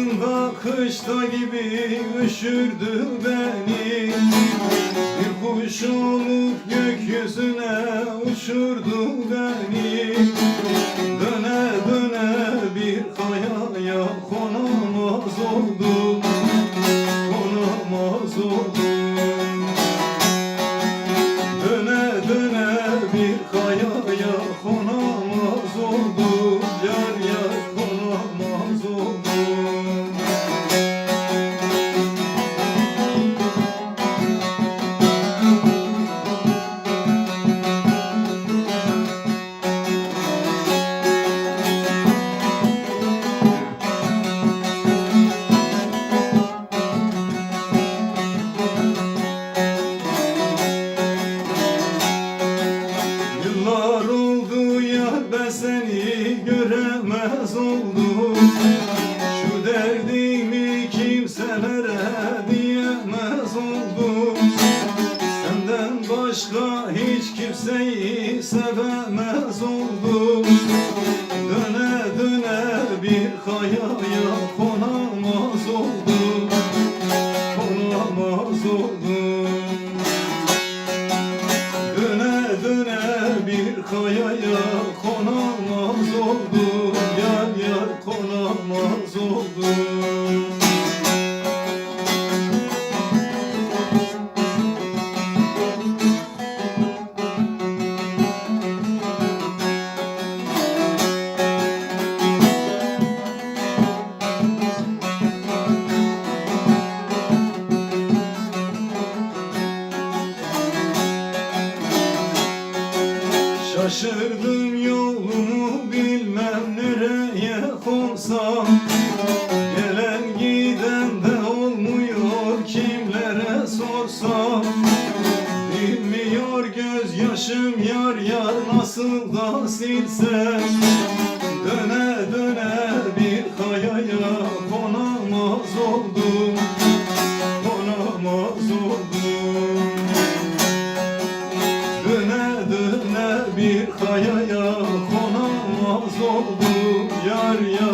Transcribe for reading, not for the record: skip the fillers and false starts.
Yazında kışta gibi üşürdü beni. Bir kuş olup gökyüzüne uçurdu beni. Döne döne bir kayaya konamaz oldum, konamaz oldum. Döne döne bir kayaya konamaz oldum, yar yar konamaz oldum. Yıllar oldu yar ben seni göremez oldum. Şu derdimi kimselere diyemez oldum. Senden başka hiç kimseyi sevemez oldum. Döne döne bir kayaya konamaz oldum, konamaz oldum. Döne döne bir kayaya konamaz oldum, yar yar konamaz oldum. Şaşırdım yolumu bilmem nereye konsam. Gelen giden de olmuyor kimlere sorsam. Bilmiyor gözyaşım yar yar nasıl da silsem. Döne döne bir kayaya konamaz oldum, konamaz oldum. Döne döne bir kayaya konamaz oldum, yar yar